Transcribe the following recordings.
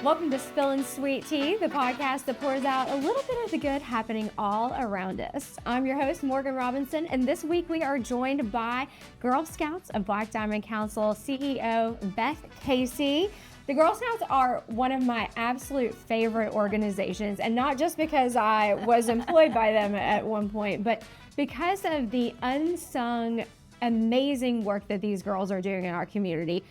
Welcome to Spillin Sweet Tea, the podcast that pours out a little bit of the good happening all around us. I'm your host, Morgan Robinson, and this week we are joined by Girl Scouts of Black Diamond Council CEO Beth Casey. The Girl Scouts are one of my absolute favorite organizations, and not just because I was employed by them at one point, but because of the unsung, amazing work that these girls are doing in our community.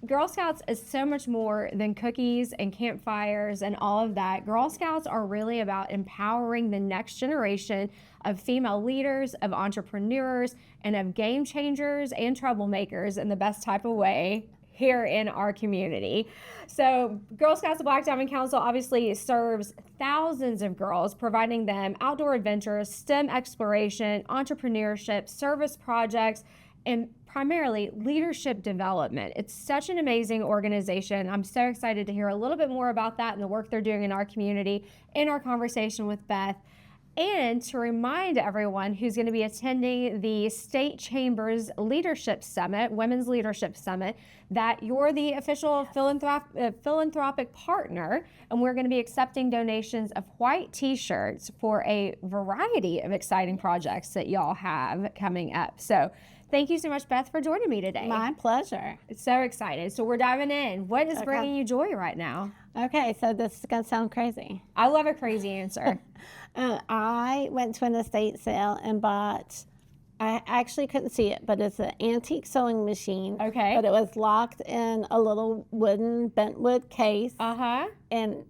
Girl Scouts is so much more than cookies and campfires and all of that. Girl Scouts are really about empowering the next generation of female leaders, of entrepreneurs, and of game changers and troublemakers in the best type of way here in our community. So Girl Scouts of Black Diamond Council obviously serves thousands of girls, providing them outdoor adventures, STEM exploration, entrepreneurship, service projects, and primarily leadership development. It's such an amazing organization. I'm so excited to hear a little bit more about that and the work they're doing in our community in our conversation with Beth. And to remind everyone who's going to be attending the State Chambers Leadership Summit, Women's Leadership Summit, that you're the official philanthropic partner, and we're going to be accepting donations of white t-shirts for a variety of exciting projects that y'all have coming up. So thank you so much, Beth, for joining me today. My pleasure. It's so excited. So we're diving in. What is bringing you joy right now? Okay, so this is going to sound crazy. I love a crazy answer. I went to an estate sale and bought, I actually couldn't see it, but it's an antique sewing machine. Okay. But it was locked in a little wooden, bent wood case. Uh-huh. And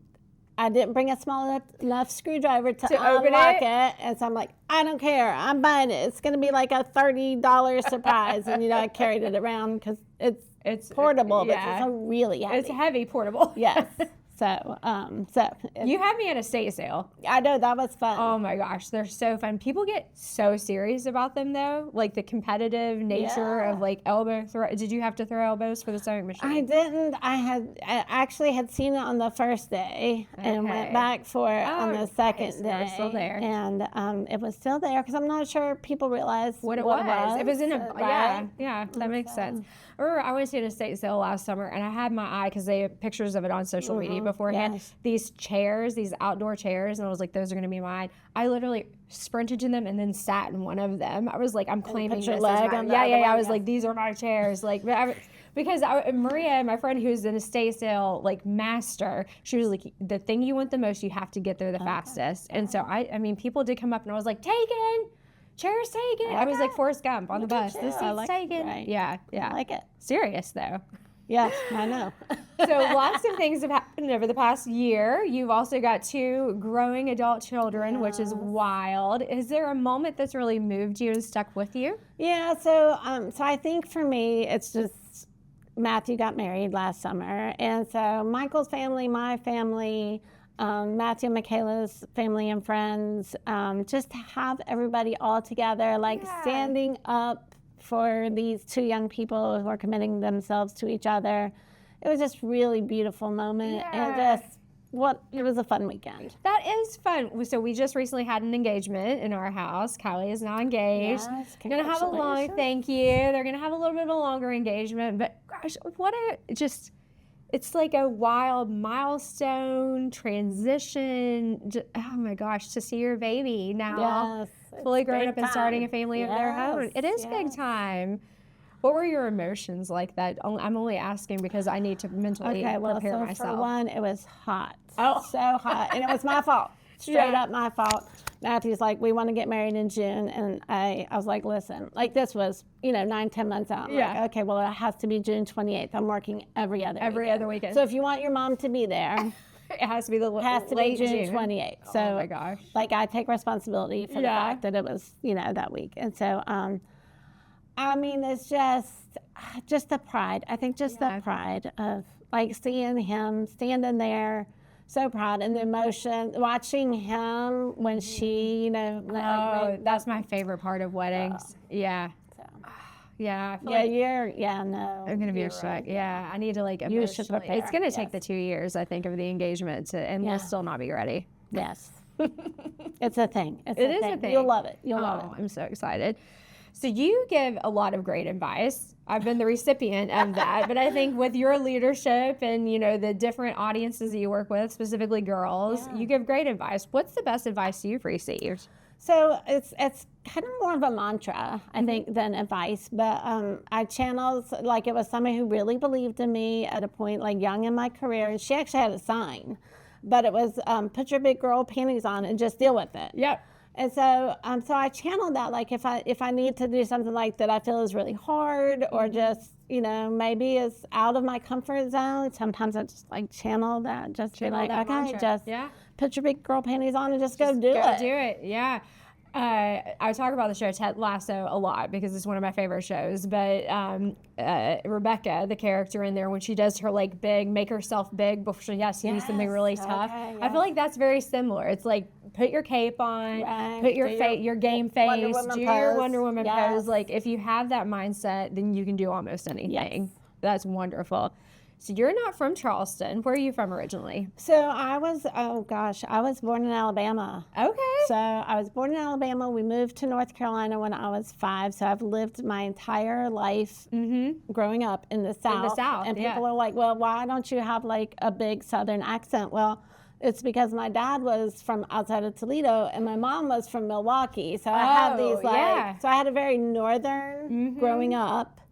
I didn't bring a small enough screwdriver to unlock it. And so I'm like, I don't care. I'm buying it. It's going to be like a $30 surprise. And, I carried it around because it's portable, but it's really heavy. It's heavy portable. Yes. So you had me at a estate sale. I know, that was fun. Oh my gosh, they're so fun. People get so serious about them though, like the competitive nature of like elbow throw. Did you have to throw elbows for the sewing machine? I didn't. I actually had seen it on the first day and went back for it on the second day. It was still there. And it was still there because I'm not sure people realized what it was. It was in a right? Yeah, that makes sense. Or I went to an estate sale last summer and I had my eye because they had pictures of it on social media beforehand. Yes. These chairs, these outdoor chairs, and I was like, those are going to be mine. I literally sprinted to them and then sat in one of them. I was like, I'm claiming this as mine. I was like, these are my chairs. Like, because Maria, my friend who's an estate sale like master, she was like, the thing you want the most, you have to get there the fastest. And so I mean, people did come up and I was like, taken. Chairs taken. I was like Forrest Gump on the bus. This seat's taken. Right. Yeah. I like it. Serious though. Yes, I know. So lots of things have happened over the past year. You've also got 2 growing adult children, which is wild. Is there a moment that's really moved you and stuck with you? Yeah. So I think for me, it's just Matthew got married last summer, and so Michael's family, my family. Matthew and Michaela's family and friends, just to have everybody all together, standing up for these 2 young people who are committing themselves to each other. It was just really beautiful moment, and it was a fun weekend. That is fun. So we just recently had an engagement in our house. Kylie is now engaged. Yes, Gonna have a long, thank you. They're gonna have a little bit of a longer engagement, but gosh, it's like a wild milestone transition. Oh my gosh, to see your baby now fully grown up and starting a family of their own. It is big time. What were your emotions like that? I'm only asking because I need to mentally prepare myself. For one, it was hot. Oh, so hot. And it was my fault. Straight up my fault. Matthew's like, we want to get married in June. And I was like, listen, like this was, 9-10 months out. I'm like, okay, well, it has to be June 28th. I'm working every other weekend. So if you want your mom to be there, it has to be late June 28th. So, oh my gosh. Like I take responsibility for the fact that it was, that week. And so, I mean, it's just the pride. I think just the pride of like seeing him standing there, so proud, and the emotion, watching him when she, that's my favorite part of weddings. Yeah. So. Yeah. I'm going to be shook. Right. Yeah. I need to you should prepare. It's going to take the 2 years, I think, of the engagement and we'll still not be ready. Yes. It's a thing. It is a thing. You'll love it. You'll love it. I'm so excited. So you give a lot of great advice. I've been the recipient of that, but I think with your leadership and, you know, the different audiences that you work with, specifically girls, you give great advice. What's the best advice you've received? So it's kind of more of a mantra, I think, than advice. But I channeled, like, it was somebody who really believed in me at a point, like, young in my career. And she actually had a sign, but it was put your big girl panties on and just deal with it. Yep. And so I channeled that, like, if I need to do something like that I feel is really hard or just, you know, maybe is out of my comfort zone, sometimes I just like channel that, just be like, okay, mantra. Just put your big girl panties on and just go do it. Do it, yeah. I talk about the show Ted Lasso a lot because it's one of my favorite shows. But Rebecca, the character in there, when she does her like big, make herself big before she has to do something really tough, I feel like that's very similar. It's like put your cape on, put your game face, do your Wonder Woman pose. Like if you have that mindset, then you can do almost anything. That's wonderful. So you're not from Charleston. Where are you from originally? So I was born in Alabama. Okay. So I was born in Alabama. We moved to North Carolina when I was 5. So I've lived my entire life growing up in the South. In the South, and people are like, well, why don't you have like a big Southern accent? Well, it's because my dad was from outside of Toledo and my mom was from Milwaukee. So I had these so I had a very northern growing up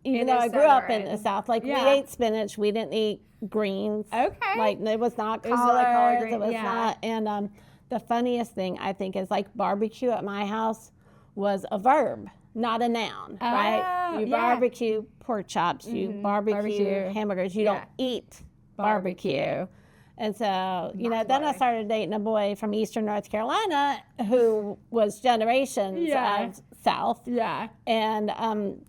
even though I grew up in the South, like we ate spinach, we didn't eat greens. Okay. Like it was not collard, it was not. And the funniest thing I think is like barbecue at my house was a verb, not a noun, right? You barbecue pork chops, you barbecue hamburgers, you don't eat barbecue. And so, you know, then I started dating a boy from Eastern North Carolina who was generations of South. Yeah. And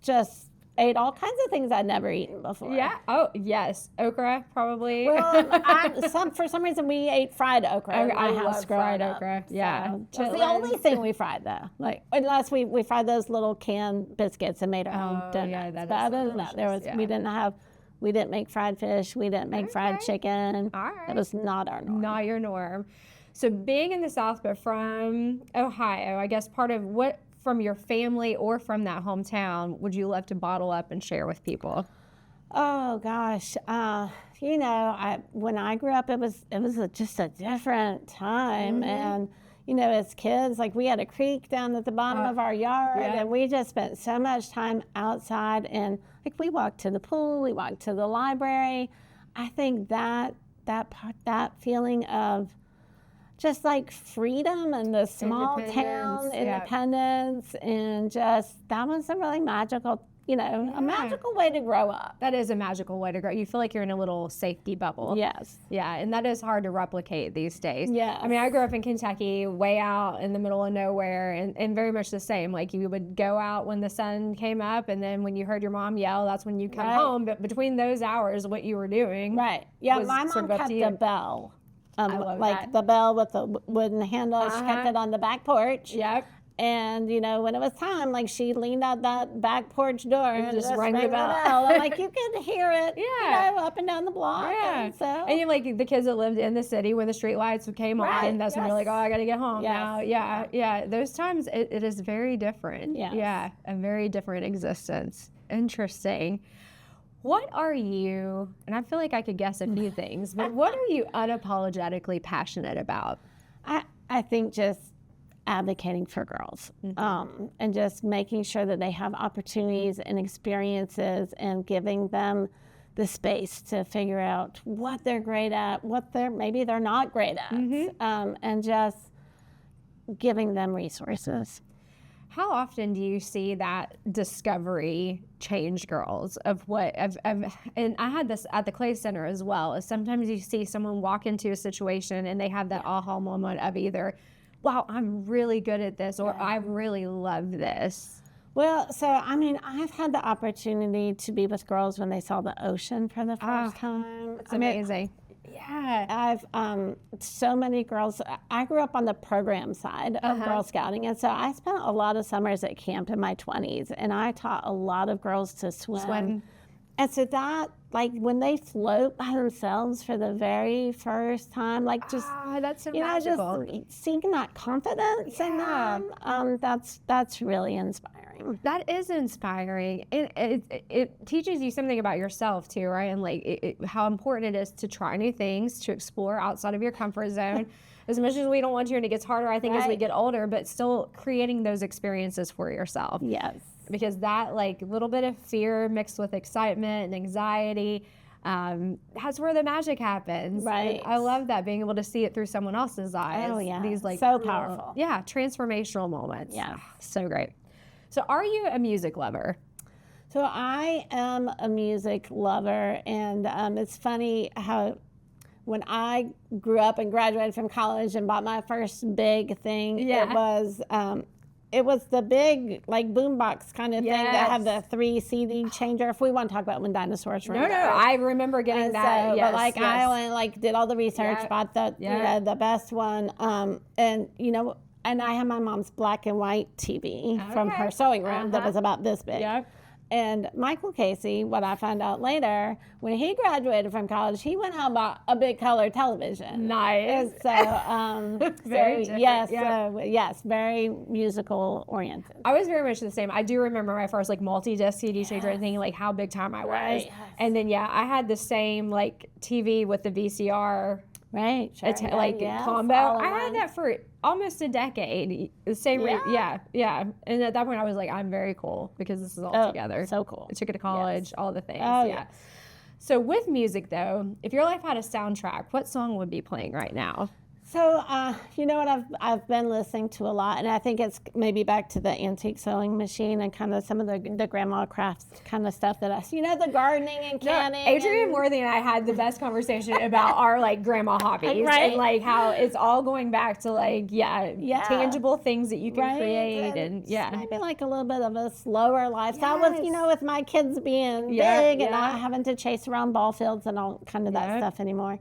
just ate all kinds of things I'd never eaten before. Yeah. Oh, yes. Okra, probably. Well, for some reason, we ate fried okra in my house growing up. Okra. Yeah. So it's the only thing we fried, though. Like, unless we fried those little canned biscuits and made our own donuts. Yeah, but other than that, we didn't make fried fish. We didn't make fried chicken. All right. That was not our norm. Not your norm. So being in the South, but from Ohio, I guess part of what from your family or from that hometown would you love to bottle up and share with people? Oh gosh, you know, when I grew up, it was just a different time, and you know, as kids, like we had a creek down at the bottom of our yard, and we just spent so much time outside, and like we walked to the pool, we walked to the library. I think that feeling of just like freedom and the small town independence, and just that was a really magical, you know, a magical way to grow up. That is a magical way to grow. You feel like you're in a little safety bubble. Yes. Yeah, and that is hard to replicate these days. Yeah. I mean, I grew up in Kentucky, way out in the middle of nowhere, and very much the same. Like you would go out when the sun came up, and then when you heard your mom yell, that's when you come home. But between those hours, what you were doing, yeah, my mom kept the bell. Like the bell with the wooden handle, she kept it on the back porch. Yep. And, you know, when it was time, like she leaned out that back porch door and just rang the bell. And like you could hear it, you know, up and down the block. Yeah. And you like the kids that lived in the city when the street lights came on, that's when you're like, oh, I got to get home now. Yeah. Yeah. Those times it is very different. Yeah. A very different existence. Interesting. What are you, and I feel like I could guess a few things, but what are you unapologetically passionate about? I think just advocating for girls, and just making sure that they have opportunities and experiences, and giving them the space to figure out what they're great at, what maybe they're not great at, and just giving them resources. How often do you see that discovery change girls of what, and I had this at the Clay Center as well, is sometimes you see someone walk into a situation and they have that aha moment of either, wow, I'm really good at this, or I really love this. Well, so, I mean, I've had the opportunity to be with girls when they saw the ocean for the first time. It's amazing. Yeah, I've so many girls. I grew up on the program side of Girl Scouting, and so I spent a lot of summers at camp in my 20s, and I taught a lot of girls to swim. And so that, like, when they float by themselves for the very first time, like, just, that's so you know, magical. just seeing that confidence in them, that's really inspiring. That is inspiring. It teaches you something about yourself too, right? And like how important it is to try new things, to explore outside of your comfort zone. As much as we don't want to, and it gets harder, I think, as we get older, but still creating those experiences for yourself. Yes. Because that like little bit of fear mixed with excitement and anxiety, that's where the magic happens. Right. And I love that, being able to see it through someone else's eyes. Oh, yeah. These like so powerful. Yeah, transformational moments. Yeah. So great. So are you a music lover? So I am a music lover, and it's funny how when I grew up and graduated from college and bought my first big thing, it was the big, like, boombox kind of thing that had the 3 CD changer. If we want to talk about when dinosaurs were I remember getting that. But like I went, like, did all the research, bought the you know, the best one, and you know, and I had my mom's black and white TV from her sewing room that was about this big. And Michael Casey, what I found out later, when he graduated from college, he went out and bought a big color television. Nice. And so, very different. yes, very musical oriented. I was very much the same. I do remember my first like multi-disc CD changer and thinking like how big time I was. Right. Yes. And then I had the same like TV with the VCR. Right. Sure. Combo. I had that for almost a decade. The same. And at that point, I was like, I'm very cool because this is all together. So cool. I took it to college. All the things. Oh, yes. So with music, though, if your life had a soundtrack, what song would be playing right now? So, you know what I've been listening to a lot, and I think it's maybe back to the antique sewing machine and kind of some of the grandma crafts kind of stuff that the gardening and canning. Adrienne Worthy and I had the best conversation about our like grandma hobbies and like how it's all going back to like tangible things that you can create and maybe like a little bit of a slower lifestyle with with my kids being big and not having to chase around ball fields and all kind of that stuff anymore.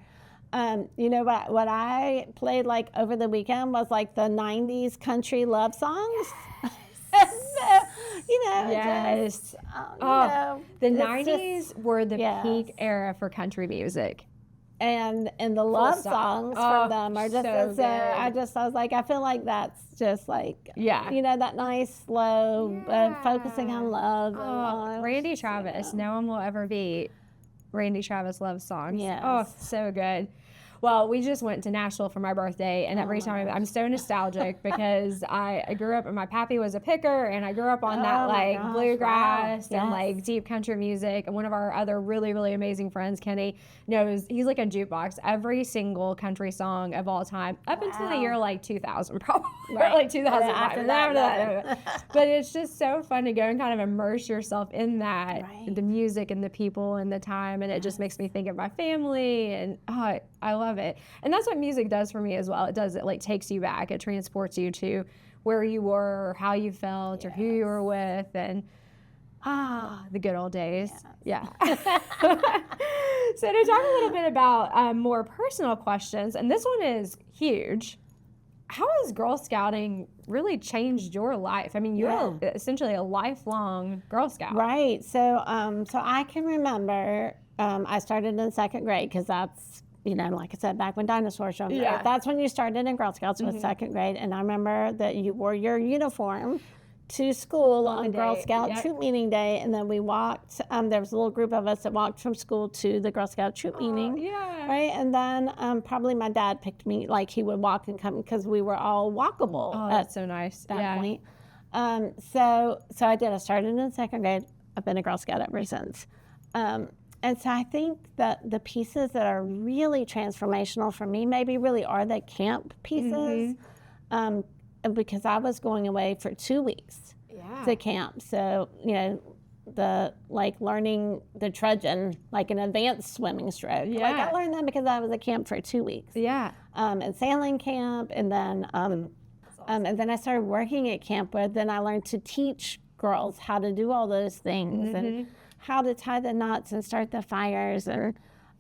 You know what I played like over the weekend was like the 90s country love songs. The 90s were the peak era for country music. And the love songs from them are just I was like, I feel like that's just like that nice slow focusing on love. Randy Travis, no one will ever beat Randy Travis love songs. Yes. Oh, so good. Well, we just went to Nashville for my birthday, and every time I'm so nostalgic because I grew up, and my pappy was a picker, and I grew up on that bluegrass and like deep country music. And one of our other really, really amazing friends, Kenny, knows, he's like a jukebox, every single country song of all time, up until the year like 2000, probably, or like 2005. After that. But it's just so fun to go and kind of immerse yourself in that, the music and the people and the time, and it just makes me think of my family, and I love it. And that's what music does for me as well. It like takes you back. It transports you to where you were, or how you felt, or who you were with, and the good old days. Yeah. So to talk a little bit about more personal questions, and this one is huge. How has Girl Scouting really changed your life? I mean, you're essentially a lifelong Girl Scout. Right. So I can remember I started in 2nd grade because that's, like I said, back when dinosaurs roamed the earth. That's when you started in Girl Scouts, was 2nd grade. And I remember that you wore your uniform to school on Girl Scout troop meeting day. And then we walked, there was a little group of us that walked from school to the Girl Scout troop meeting. Right. And then probably my dad picked me, like he would walk and come because we were all walkable. Oh, that's so nice. That point. So I did. I started in 2nd grade. I've been a Girl Scout ever since. And so I think that the pieces that are really transformational for me maybe really are the camp pieces, because I was going away for 2 weeks to camp. So, the learning the trudgeon, like an advanced swimming stroke. Like I learned that because I was at camp for 2 weeks. And sailing camp, and then and then I started working at camp where then I learned to teach girls how to do all those things and how to tie the knots and start the fires, and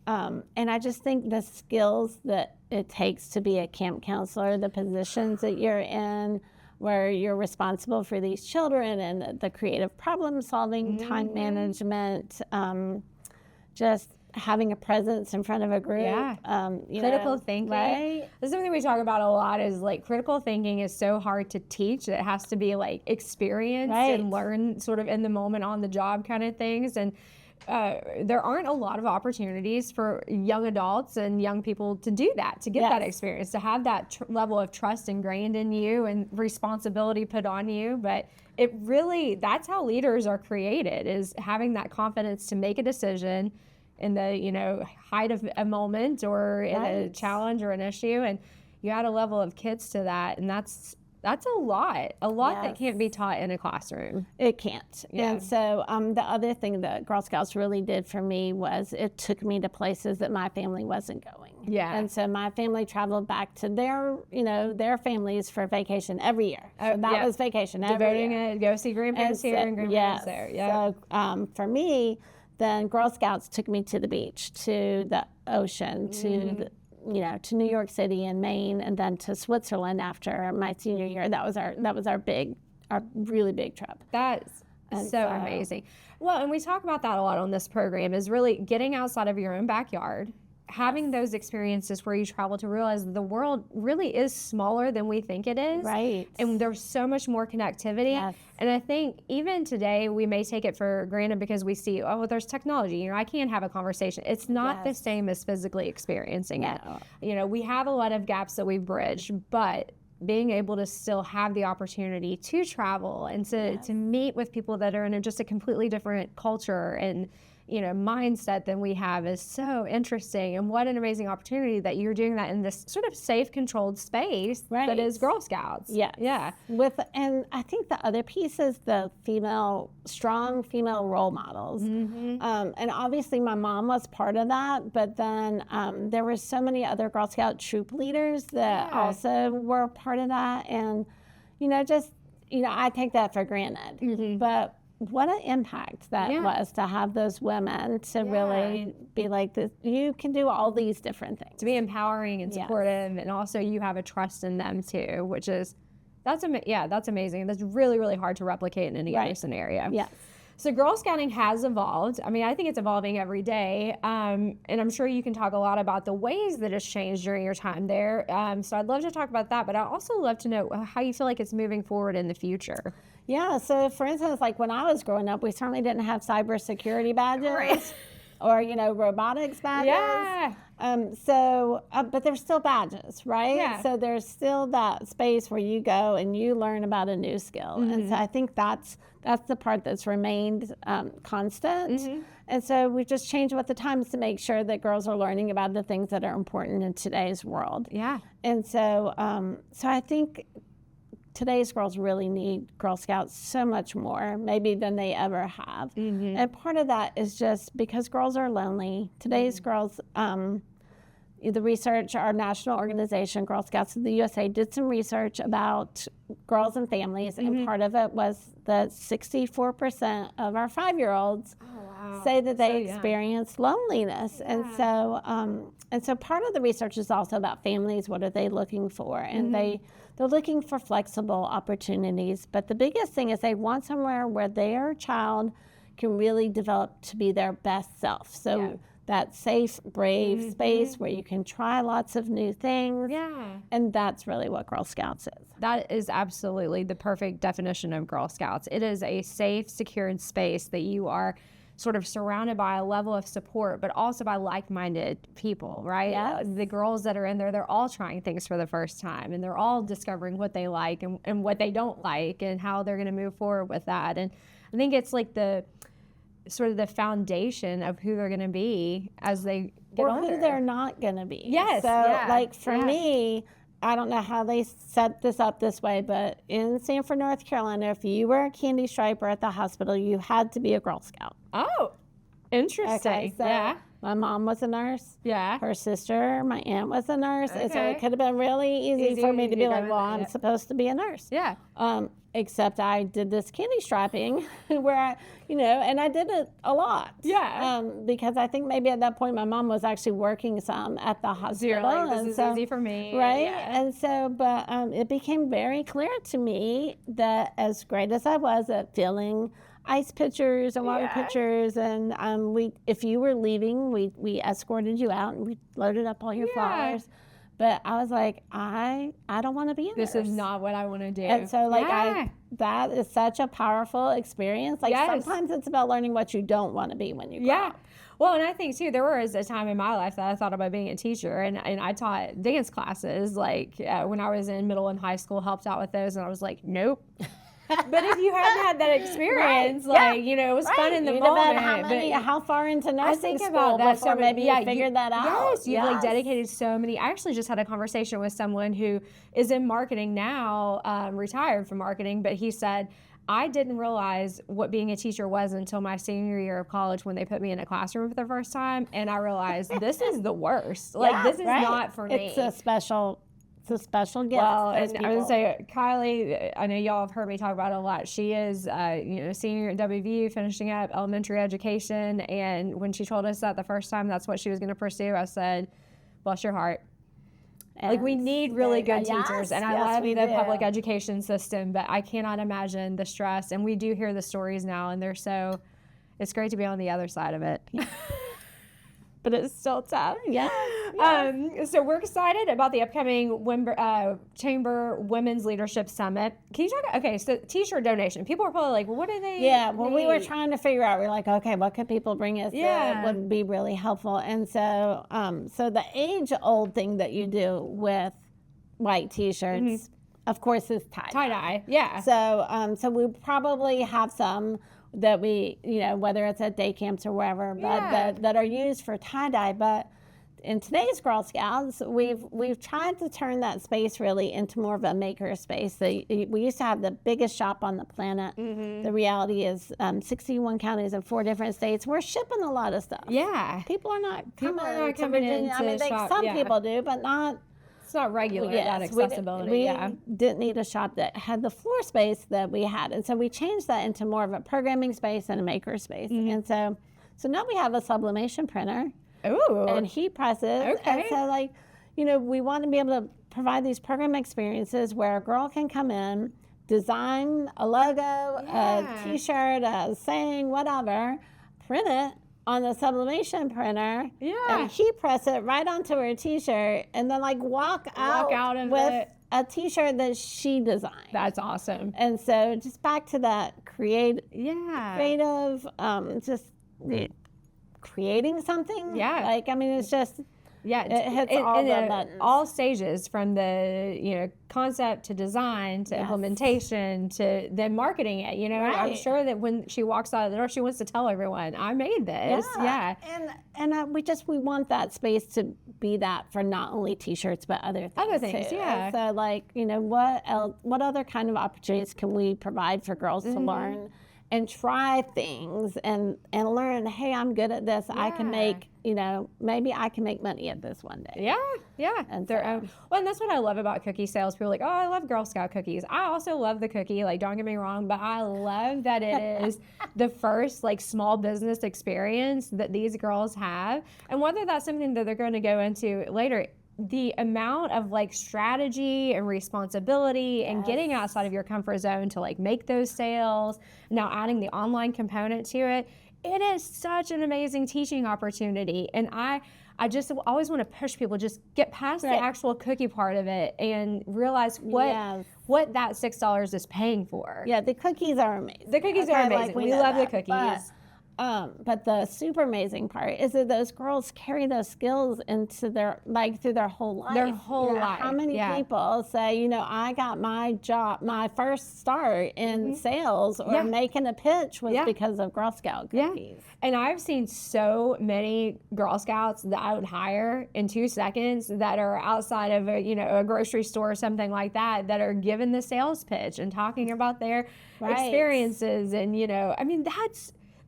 I just think the skills that it takes to be a camp counselor, the positions that you're in, where you're responsible for these children and the creative problem solving, time management, just having a presence in front of a group. Critical thinking. Right? This is something we talk about a lot, is like critical thinking is so hard to teach. It has to be like experienced and learn sort of in the moment, on the job kind of things. And there aren't a lot of opportunities for young adults and young people to do that, to get that experience, to have that level of trust ingrained in you and responsibility put on you. But it really, that's how leaders are created, is having that confidence to make a decision in the, height of a moment or in a challenge or an issue. And you add a level of kids to that, and that's a lot that can't be taught in a classroom. It can't. And so the other thing that Girl Scouts really did for me was it took me to places that my family wasn't going. And so my family traveled back to their families for vacation every year. So that was vacation every year. Go see grandparents here and grandparents there. So for me, then Girl Scouts took me to the beach, to the ocean, to to New York City and Maine, and then to Switzerland after my senior year. That was our really big trip. That's so amazing. Well, and we talk about that a lot on this program, is really getting outside of your own backyard, having those experiences where you travel to realize the world really is smaller than we think it is. Right. And there's so much more connectivity. Yes. And I think even today we may take it for granted because we see, there's technology. I can't have a conversation. It's not the same as physically experiencing it. We have a lot of gaps that we've bridged, but being able to still have the opportunity to travel and to meet with people that are in just a completely different culture and mindset than we have is so interesting. And what an amazing opportunity that you're doing that in this sort of safe, controlled space that is Girl Scouts. Yeah. And I think the other piece is the strong female role models. And obviously my mom was part of that, but then there were so many other Girl Scout troop leaders that also were part of that. And, I take that for granted. But what an impact that was to have those women to really be like this. You can do all these different things. To be empowering and supportive, and also you have a trust in them too, which is, that's amazing. That's really, really hard to replicate in any other scenario. Yes. So Girl Scouting has evolved. I mean, I think it's evolving every day. And I'm sure you can talk a lot about the ways that it's changed during your time there. So I'd love to talk about that, but I'd also love to know how you feel like it's moving forward in the future. Yeah, so for instance, like when I was growing up, we certainly didn't have cybersecurity badges or, robotics badges. But there's still badges, right? Yeah. So there's still that space where you go and you learn about a new skill. And so I think that's the part that's remained constant. And so we've just changed with the times to make sure that girls are learning about the things that are important in today's world. Yeah. And so I think today's girls really need Girl Scouts so much more, maybe than they ever have. And part of that is just because girls are lonely. Today's girls, the research, our national organization, Girl Scouts of the USA, did some research about girls and families, and part of it was that 64% of our 5-year-olds say that they experience loneliness. And so part of the research is also about families. What are they looking for? And they're looking for flexible opportunities. But the biggest thing is they want somewhere where their child can really develop to be their best self. So that safe, brave space where you can try lots of new things. And that's really what Girl Scouts is. That is absolutely the perfect definition of Girl Scouts. It is a safe, secured space that you are sort of surrounded by a level of support, but also by like-minded people, right? Yes. The girls that are in there, they're all trying things for the first time, and they're all discovering what they like and what they don't like and how they're going to move forward with that. And I think it's like the sort of the foundation of who they're going to be as they get older. Or who they're not going to be. Yes. So for me, I don't know how they set this up this way, but in Sanford, North Carolina, if you were a candy striper at the hospital, you had to be a Girl Scout. Oh, interesting. Okay, so my mom was a nurse. Her sister, my aunt, was a nurse. And so it could have been really easy for me to be like, well, I'm supposed to be a nurse. except I did this candy striping where and I did it a lot. Yeah. Because I think maybe at that point my mom was actually working some at the hospital. So you're like, this is easy for me. Right. Yeah. And so, but it became very clear to me that as great as I was at filling ice pitchers and water pitchers, and if you were leaving, we escorted you out and we loaded up all your flowers. But I was like, I don't want to be in this. This is not what I want to do. And so, that is such a powerful experience. Like, sometimes it's about learning what you don't want to be when you grow up. Well, and I think, too, there was a time in my life that I thought about being a teacher, and I taught dance classes, like, when I was in middle and high school, helped out with those, and I was like, nope. But if you hadn't had that experience, it was fun in the moment. How far into nursing school about that before maybe you figured that out? Yes, you've like dedicated so many. I actually just had a conversation with someone who is in marketing now, retired from marketing, but he said, I didn't realize what being a teacher was until my senior year of college when they put me in a classroom for the first time, and I realized this is the worst. Like, this is not for me. It's a special gift. Well, and I would say Kylie, I know y'all have heard me talk about it a lot. She is, senior at WVU, finishing up elementary education. And when she told us that the first time that's what she was going to pursue, I said, bless your heart. And like, we need really good teachers. And I love the public education system, but I cannot imagine the stress. And we do hear the stories now, and it's great to be on the other side of it. But it's still tough. So we're excited about the upcoming Chamber Women's Leadership Summit. Can you talk? So t-shirt donation. People are probably like, well, what do they? Yeah. Well, we were trying to figure out. We're like, okay, what could people bring us that would be really helpful? And so, so the age-old thing that you do with white t-shirts, of course, is tie-dye. Tie-dye. Yeah. So we probably have some that we, whether it's at day camps or wherever, but that are used for tie-dye. But in today's Girl Scouts, we've tried to turn that space really into more of a maker space. We used to have the biggest shop on the planet. The reality is 61 counties in 4 different states. We're shipping a lot of stuff. Yeah. People are not coming to in Virginia. I mean, some people do, but not. It's not regular, that accessibility. We didn't need a shop that had the floor space that we had. And so we changed that into more of a programming space and a maker space. And so now we have a sublimation printer. Ooh. And heat presses. Okay. And so, we want to be able to provide these program experiences where a girl can come in, design a logo, a T-shirt, a saying, whatever, print it on the sublimation printer, and heat press it right onto her T-shirt, and then walk out with a T-shirt that she designed. That's awesome. And so just back to that creative, just creating something. Yeah. It's just. Yeah, it hits all the buttons. All stages, from the concept to design to implementation to then marketing it. I'm sure that when she walks out of the door, she wants to tell everyone, "I made this." Yeah. And we want that space to be that for not only T-shirts but other things. Too. Yeah. So what other kind of opportunities can we provide for girls to learn and try things and learn, hey, I'm good at this. I can make, maybe I can make money at this one day. Yeah. And well, and that's what I love about cookie sales. People are like, oh, I love Girl Scout cookies. I also love the cookie, don't get me wrong, but I love that it is the first small business experience that these girls have. And whether that's something that they're going to go into later, the amount of strategy and responsibility and getting outside of your comfort zone to make those sales, now adding the online component to it, it is such an amazing teaching opportunity. And I just always want to push people, just get past the actual cookie part of it and realize what that $6 is paying for. Yeah, the cookies are amazing. The cookies are amazing. We love the cookies. But the super amazing part is that those girls carry those skills into their through their whole life. Their whole life. How many people say, I got my first start in sales or making a pitch was because of Girl Scout cookies. Yeah. And I've seen so many Girl Scouts that I would hire in 2 seconds that are outside of a grocery store or something like that are given the sales pitch and talking about their experiences. And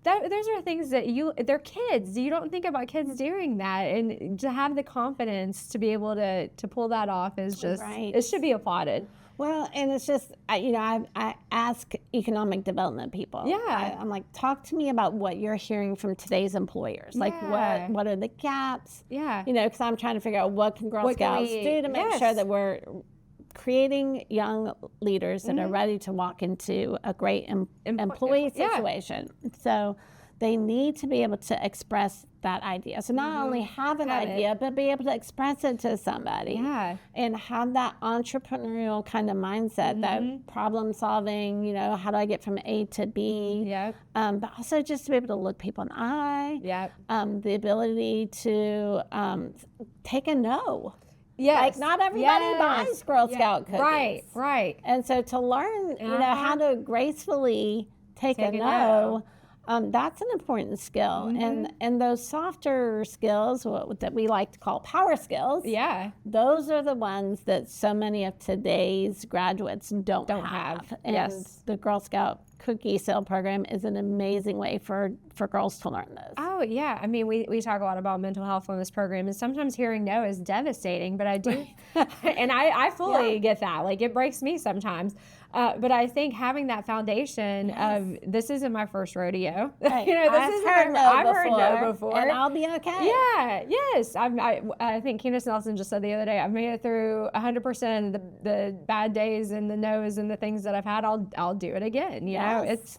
those are things that they're kids. You don't think about kids doing that, and to have the confidence to be able to pull that off is just, it should be applauded. Well, and it's just, I ask economic development people. Yeah. I'm like, talk to me about what you're hearing from today's employers. Like, what are the gaps? Yeah. Because I'm trying to figure out what can Girl Scouts do to make sure that we're creating young leaders that are ready to walk into a great employee situation. So they need to be able to express that idea. So not only have an idea, but be able to express it to somebody. Yeah. And have that entrepreneurial kind of mindset, that problem solving, how do I get from A to B? Yeah. But also just to be able to look people in the eye. Yeah. The ability to take a no. Yes. Like not everybody buys Girl Scout cookies. Right. And so to learn, how to gracefully take a no. That's an important skill. And those softer skills that we like to call power skills, those are the ones that so many of today's graduates don't have. And the Girl Scout cookie sale program is an amazing way for girls to learn those. Oh, yeah. I mean, we talk a lot about mental health on this program, and sometimes hearing no is devastating, but I do, and I fully get that. Like, it breaks me sometimes. But I think having that foundation of this isn't my first rodeo. Right. I've heard no before. And I'll be okay. Yeah, yes. I think Candace Nelson just said the other day, I've made it through 100% of the bad days and the no's and the things that I've had. I'll do it again. You know, it's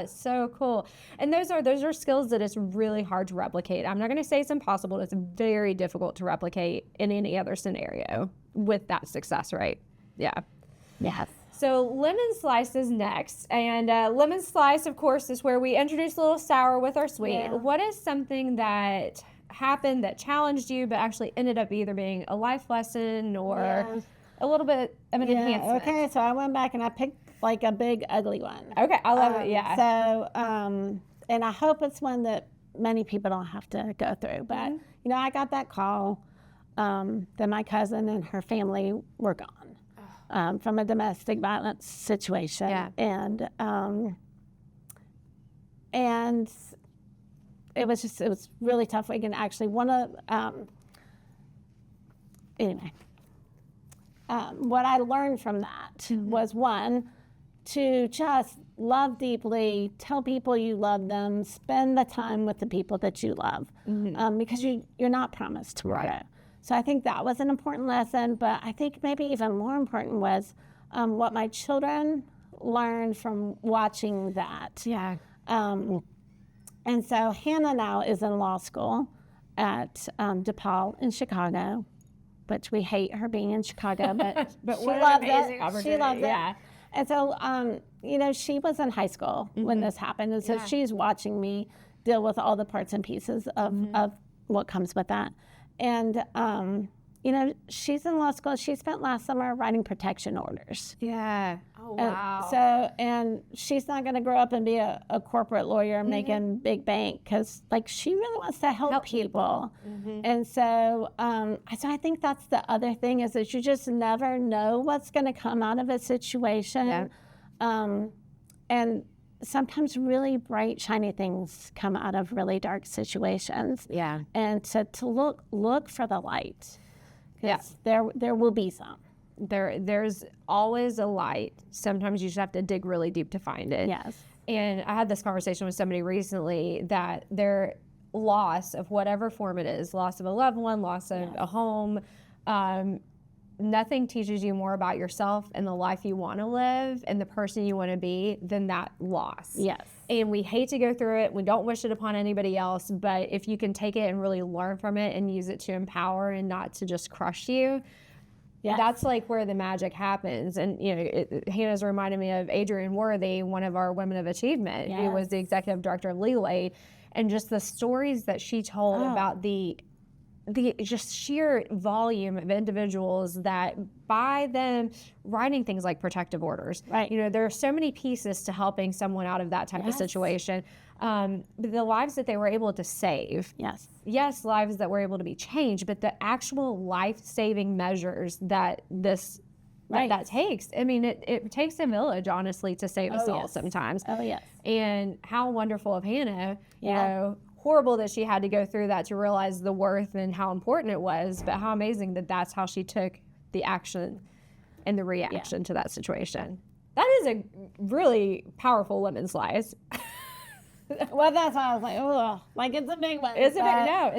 so cool. And those are skills that it's really hard to replicate. I'm not going to say it's impossible. It's very difficult to replicate in any other scenario with that success rate. Yeah. Yes. So lemon slice is next. And lemon slice, of course, is where we introduce a little sour with our sweet. Yeah. What is something that happened that challenged you but actually ended up either being a life lesson or a little bit of an enhancement? Okay, so I went back and I picked like a big ugly one. Okay, I love it, yeah. So, and I hope it's one that many people don't have to go through. But, I got that call that my cousin and her family were gone. From a domestic violence situation. Yeah. And it was really tough. We can actually what I learned from that was one, to just love deeply, tell people you love them, spend the time with the people that you love, because you're not promised tomorrow. Right. So I think that was an important lesson, but I think maybe even more important was what my children learned from watching that. Yeah. And so Hannah now is in law school at DePaul in Chicago, which we hate her being in Chicago, but she loves it. She loves it. And so, she was in high school when this happened, and so she's watching me deal with all the parts and pieces of what comes with that. And, she's in law school. She spent last summer writing protection orders. Yeah. Oh, wow. And she's not going to grow up and be a corporate lawyer making big bank because, she really wants to help people. And so I think that's the other thing is that you just never know what's going to come out of a situation. Yeah. And sometimes really bright, shiny things come out of really dark situations. Yeah. And to look for the light. Yes. There will be some. There's always a light. Sometimes you just have to dig really deep to find it. Yes. And I had this conversation with somebody recently that their loss of whatever form it is, loss of a loved one, loss of a home, nothing teaches you more about yourself and the life you want to live and the person you want to be than that loss. Yes. And we hate to go through it. We don't wish it upon anybody else. But if you can take it and really learn from it and use it to empower and not to just crush you, that's where the magic happens. And, Hannah's reminded me of Adrienne Worthy, one of our Women of Achievement, who was the executive director of Legal Aid, and just the stories that she told about the just sheer volume of individuals that by them writing things like protective orders, right? There are so many pieces to helping someone out of that type of situation. But the lives that they were able to save, yes, lives that were able to be changed, but the actual life-saving measures that that takes. I mean, it takes a village, honestly, to save us all sometimes. Oh, yes. And how wonderful of Hannah, horrible that she had to go through that to realize the worth and how important it was, but how amazing that that's how she took the action and the reaction to that situation. That is a really powerful lemon slice. Well, that's why I was like, oh, like it's a big one. It's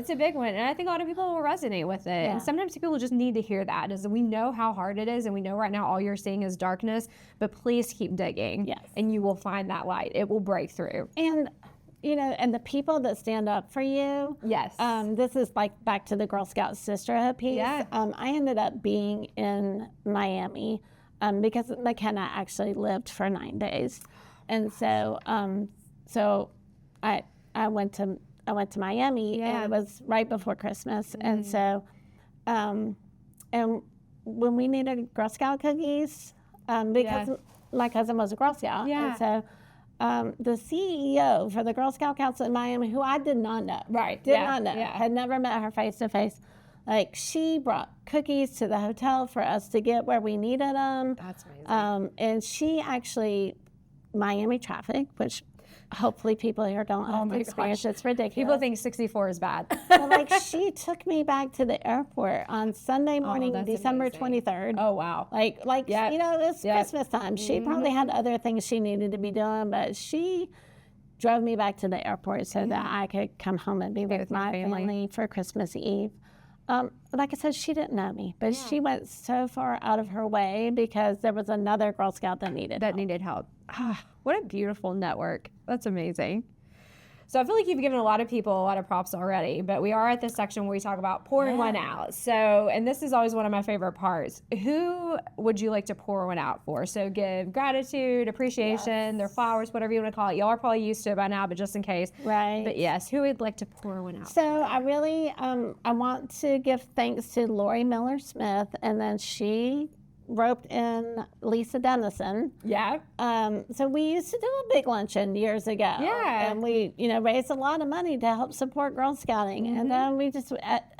a big one. And I think a lot of people will resonate with it. And sometimes people just need to hear that, is that we know how hard it is, and we know right now all you're seeing is darkness, but please keep digging. Yes. And you will find that light. It will break through. And, you know, and the people that stand up for you. Yes. This is like back to the Girl Scout sisterhood piece. Yeah. I ended up being in Miami because McKenna actually lived for 9 days. And so, I went to Miami, and it was right before Christmas, and so, and when we needed Girl Scout cookies, because my cousin was a Girl Scout, and so the CEO for the Girl Scout Council in Miami, who I did not know, had never met her face to face, like she brought cookies to the hotel for us to get where we needed them. That's amazing. And she actually, Miami traffic, which hopefully people here don't have to experience. It's ridiculous. People think 64 is bad. But like she took me back to the airport on Sunday morning, December 23rd. Oh, wow. Like you know, it's Christmas time. She probably had other things she needed to be doing, but she drove me back to the airport so that I could come home and be with my family for Christmas Eve. Like I said, she didn't know me, but she went so far out of her way because there was another Girl Scout that needed help. What a beautiful network. That's amazing. So I feel like you've given a lot of people a lot of props already, but we are at this section where we talk about pouring one out. So, and this is always one of my favorite parts. Who would you like to pour one out for? So give gratitude, appreciation, their flowers, whatever you want to call it. Y'all are probably used to it by now, but just in case. Right. But yes, who would like to pour one out? So I really, I want to give thanks to Lori Miller Smith, and then she roped in Lisa Dennison. Yeah. So we used to do a big luncheon years ago. Yeah. And we, raised a lot of money to help support Girl Scouting. And then we just,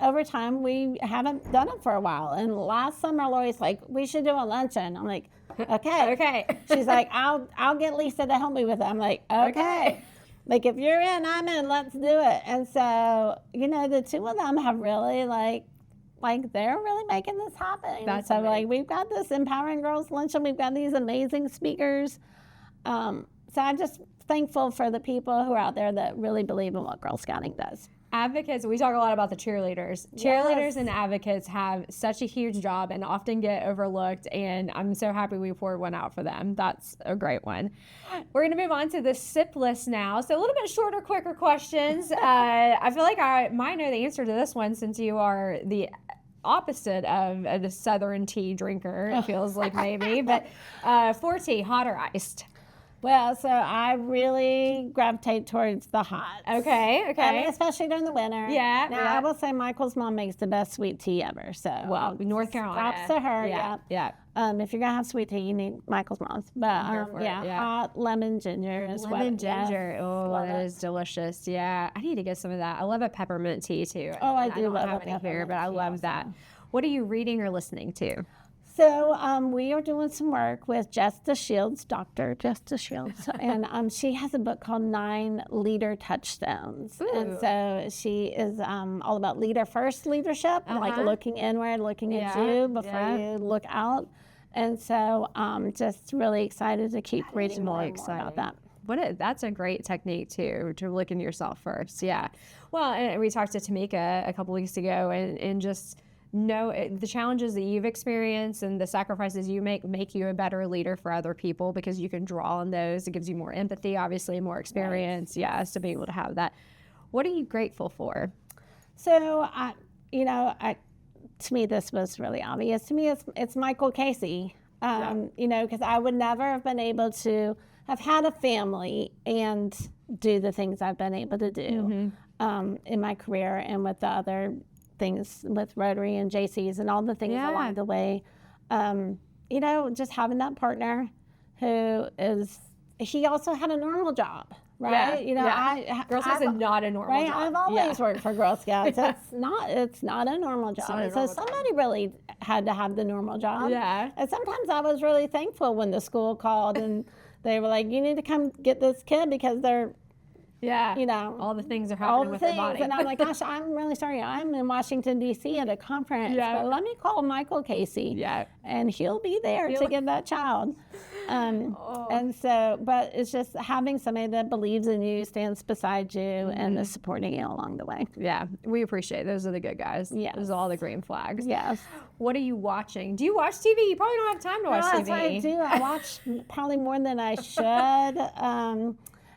over time, we haven't done it for a while. And last summer, Lori's like, we should do a luncheon. I'm like, okay. Okay. She's like, I'll get Lisa to help me with it. I'm like, okay. Like, if you're in, I'm in, let's do it. And so, the two of them have really, like they're really making this happen. That's so amazing. we've got this Empowering Girls Luncheon. We've got these amazing speakers. So I'm just thankful for the people who are out there that really believe in what Girl Scouting does. Advocates, we talk a lot about the cheerleaders. Cheerleaders and advocates have such a huge job and often get overlooked, and I'm so happy we poured one out for them. That's a great one. We're going to move on to the sip list now. So a little bit shorter, quicker questions. I feel like I might know the answer to this one since you are the opposite of a Southern tea drinker, it feels like maybe. But for tea, hot or iced? Well, so I really gravitate towards the hot. Okay. Especially during the winter. Yeah. Now, I will say Michael's mom makes the best sweet tea ever. So, well, North Carolina. Props to her. Yeah. If you're going to have sweet tea, you need Michael's mom's. But, hot lemon ginger is what. Lemon ginger. Oh, that is delicious. Yeah. I need to get some of that. I love a peppermint tea, too. Oh, I do love a peppermint here, but I love that. What are you reading or listening to? So we are doing some work with Jessica Shields, Dr. Jessica Shields, and she has a book called 9 Leader Touchstones. Ooh. And so she is all about leader-first leadership, like looking inward, looking at you before you look out. And so just really excited to keep reading more about that. That's a great technique, too, to look into yourself first. Yeah. Well, and we talked to Tamika a couple weeks ago, and just know the challenges that you've experienced and the sacrifices you make you a better leader for other people, because you can draw on those. It gives you more empathy, obviously, more experience. Right. Yes, to be able to have that. What are you grateful for? So, to me, this was really obvious. To me, it's Michael Casey. Because I would never have been able to have had a family and do the things I've been able to do in my career and with the other things with Rotary and JCs and all the things along the way. Just having that partner he also had a normal job, right? Girl Scouts is not a normal job. I've always worked for Girl Scouts. It's not a normal job. So somebody really had to have the normal job. Yeah. And sometimes I was really thankful when the school called and they were like, you need to come get this kid because they're Yeah. You know, all the things are happening all the with things. their body. And I'm like, gosh, I'm really sorry. I'm in Washington, D.C. at a conference. Yeah. But let me call Michael Casey. Yeah. And he'll be there to get that child. And so, but it's just having somebody that believes in you, stands beside you, and is supporting you along the way. Yeah, we appreciate it. Those are the good guys. Yes. Those are all the green flags. Yes. What are you watching? Do you watch TV? You probably don't have time to watch TV. That's what I do. I watch probably more than I should.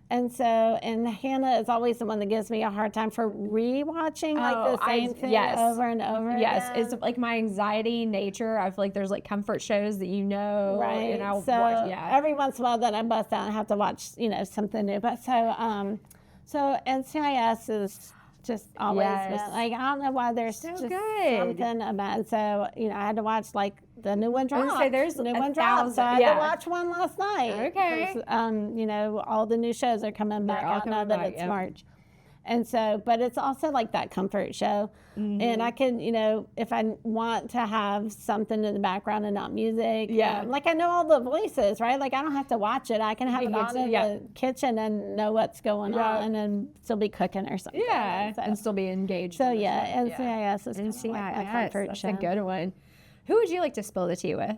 And so, and Hannah is always the one that gives me a hard time for rewatching like the same thing over and over Yes, again. it's like my anxiety nature. I feel like there's like comfort shows that Right. and I'll so watch, every once in a while that I bust out, I have to watch, something new. But so NCIS is just always been, like, I don't know why there's So just good. something about. So I had to watch like the new one dropped. say there's the new a one dropped. So I had thousand, to watch one last night. Okay. 'Cause, all the new shows are coming back all out now coming that back, it's yep. March. And so, but it's also like that comfort show. And I can, if I want to have something in the background and not music, like I know all the voices, right? Like I don't have to watch it. I can have it on in the kitchen and know what's going on and still be cooking or something. Yeah, So, and still be engaged. so in the yeah, show. NCIS is NCIS, like my comfort that's show. a good one. Who would you like to spill the tea with?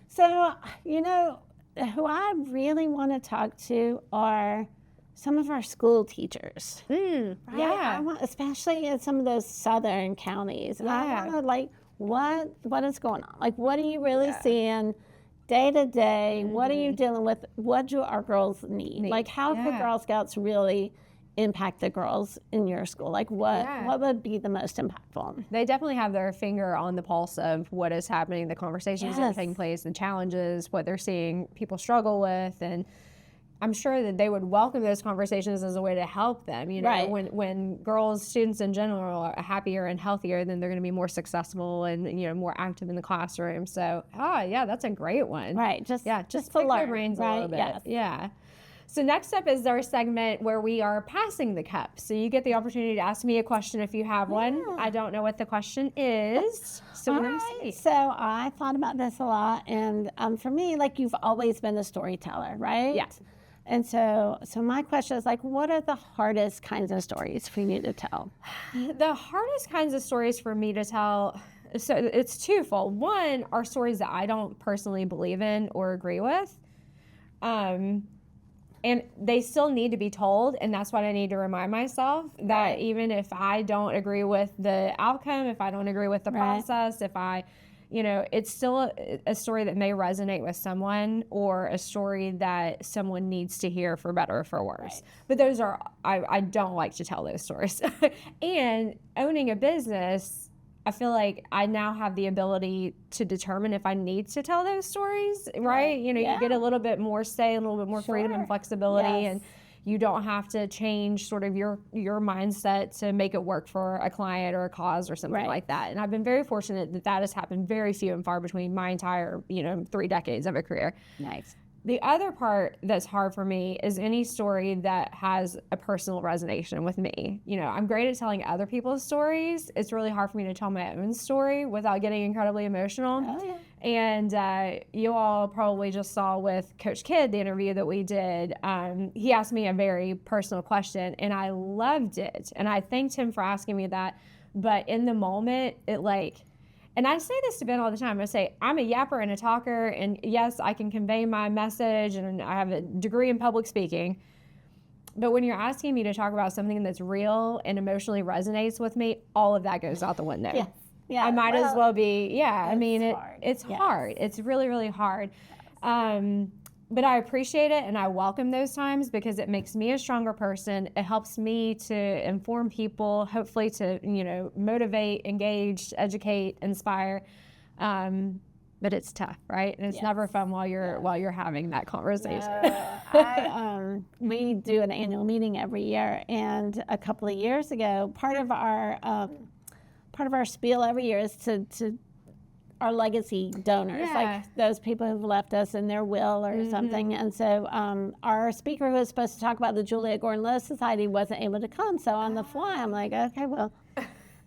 So, who I really want to talk to are some of our school teachers. Right? Yeah. Especially in some of those southern counties. And I want to what is going on? Like, what are you really seeing day to day? What are you dealing with? What do our girls need? Like, how could Girl Scouts really impact the girls in your school? Like, what would be the most impactful? They definitely have their finger on the pulse of what is happening, the conversations that are taking place, the challenges, what they're seeing people struggle with, and I'm sure that they would welcome those conversations as a way to help them. When girls, students in general, are happier and healthier, then they're going to be more successful and more active in the classroom. So, that's a great one. Right. Just to pick learn, their brains a little bit. Yes. Yeah. So next up is our segment where we are passing the cup. So you get the opportunity to ask me a question if you have one. I don't know what the question is. So we're going to see. So I thought about this a lot, and for me, like, you've always been a storyteller, right? Yes. And so my question is, like, what are the hardest kinds of stories for you to tell? The hardest kinds of stories for me to tell, so it's twofold. One are stories that I don't personally believe in or agree with. And they still need to be told, and that's what I need to remind myself, that even if I don't agree with the outcome, if I don't agree with the process, if I, it's still a story that may resonate with someone, or a story that someone needs to hear for better or for worse. Right. But those are, I don't like to tell those stories. And owning a business, I feel like I now have the ability to determine if I need to tell those stories, right? You get a little bit more say, a little bit more freedom and flexibility, and you don't have to change sort of your mindset to make it work for a client or a cause or something like that. And I've been very fortunate that has happened very few and far between my entire, 3 decades of a career. Nice. The other part that's hard for me is any story that has a personal resonance with me. I'm great at telling other people's stories. It's really hard for me to tell my own story without getting incredibly emotional. Oh, yeah. And you all probably just saw with Coach Kidd, the interview that we did, he asked me a very personal question, and I loved it. And I thanked him for asking me that. But in the moment, and I say this to Ben all the time. I say, I'm a yapper and a talker, and yes, I can convey my message, and I have a degree in public speaking. But when you're asking me to talk about something that's real and emotionally resonates with me, all of that goes out the window. Yes. Yeah. I might as well be, It's it's hard. It's really, really hard. But I appreciate it, and I welcome those times because it makes me a stronger person. It helps me to inform people, hopefully to, motivate, engage, educate, inspire. But it's tough, right? And it's never fun while you're having that conversation. We do an annual meeting every year, and a couple of years ago, part of our spiel every year is to our legacy donors, like those people who've left us in their will or something. And so our speaker who was supposed to talk about the Juliet Gordon-Lewis Society wasn't able to come. So on the fly, I'm like, okay, well,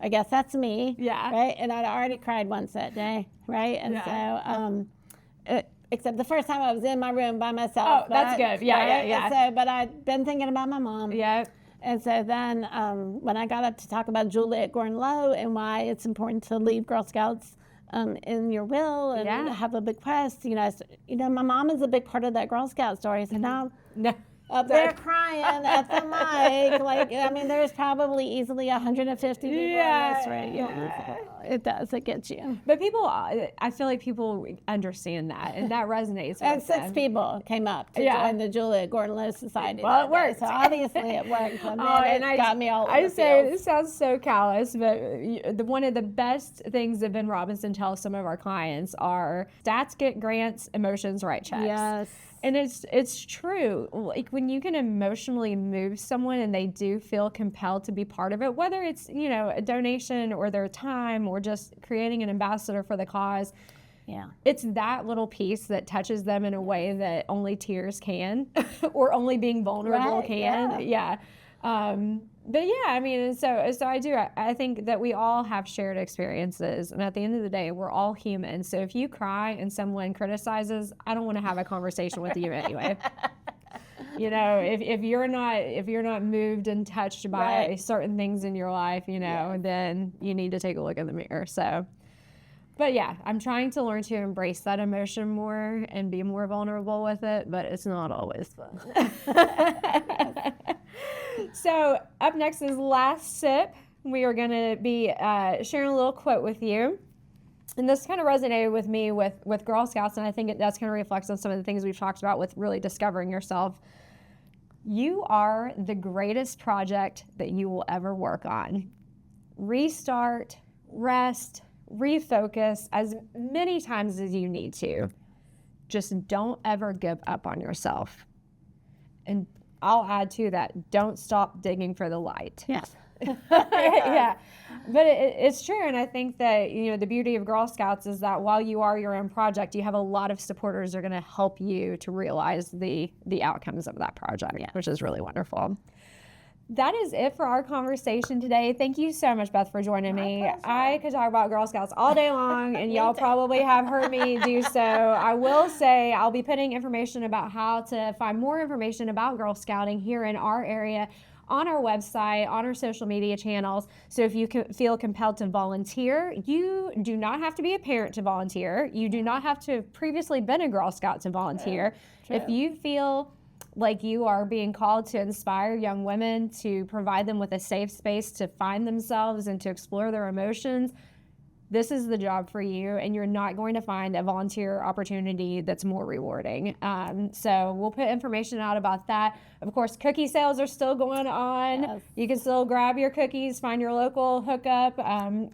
I guess that's me. Yeah. Right? And I'd already cried once that day, right? And so, except the first time I was in my room by myself. Oh, that's good. Yeah, right? yeah. So, but I'd been thinking about my mom. Yeah. And so then when I got up to talk about Juliet Gordon Lowe and why it's important to leave Girl Scouts in your will and have a bequest, my mom is a big part of that Girl Scout story. So now up there crying at the mic, there's probably easily 150 people in this room. It does. It gets you. But I feel like people understand that, and that resonates and with 6 people came up to join the Juliet Gordon Lowe Society. Well, it worked. So obviously it worked. It got me all over the field. This sounds so callous, but one of the best things that Ben Robinson tells some of our clients are stats get grants, emotions write checks. Yes. And it's true. Like when you can emotionally move someone and they do feel compelled to be part of it, whether it's, a donation or their time or just creating an ambassador for the cause. Yeah. It's that little piece that touches them in a way that only tears can or only being vulnerable can. Yeah. But so I do. I think that we all have shared experiences, and at the end of the day, we're all human. So if you cry and someone criticizes, I don't want to have a conversation with you anyway. If you're not moved and touched by certain things in your life, then you need to take a look in the mirror. So, but yeah, I'm trying to learn to embrace that emotion more and be more vulnerable with it, but it's not always fun. So up next is Last Sip. We are going to be sharing a little quote with you. And this kind of resonated with me with Girl Scouts, and I think that's going to reflect on some of the things we've talked about with really discovering yourself. You are the greatest project that you will ever work on. Restart, rest, refocus as many times as you need to. Just don't ever give up on yourself. And I'll add to that, don't stop digging for the light. Yes. Yeah. But it's true. And I think that, the beauty of Girl Scouts is that while you are your own project, you have a lot of supporters that are going to help you to realize the outcomes of that project, which is really wonderful. That is it for our conversation today. Thank you so much, Beth, for joining me. I could talk about Girl Scouts all day long, and y'all probably have heard me do so. I will say I'll be putting information about how to find more information about Girl Scouting here in our area on our website, on our social media channels. So if you feel compelled to volunteer, you do not have to be a parent to volunteer. You do not have to have previously been a Girl Scout to volunteer. True. If you feel like you are being called to inspire young women, to provide them with a safe space to find themselves and to explore their emotions, this is the job for you, and you're not going to find a volunteer opportunity that's more rewarding. So we'll put information out about that. Of course, cookie sales are still going on. Yes. You can still grab your cookies, find your local hookup.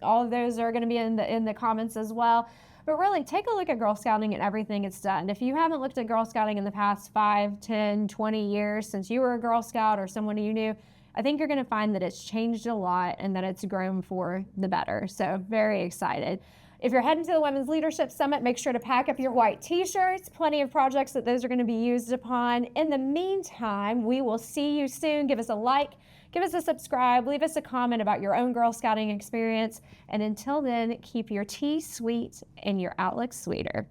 All of those are going to be in the comments as well. But really, take a look at Girl Scouting and everything it's done. If you haven't looked at Girl Scouting in the past 5, 10, 20 years since you were a Girl Scout or someone you knew, I think you're going to find that it's changed a lot and that it's grown for the better. So very excited. If you're heading to the Women's Leadership Summit, make sure to pack up your white t-shirts. Plenty of projects that those are going to be used upon. In the meantime, we will see you soon. Give us a like, give us a subscribe, leave us a comment about your own Girl Scouting experience. And until then, keep your tea sweet and your outlook sweeter.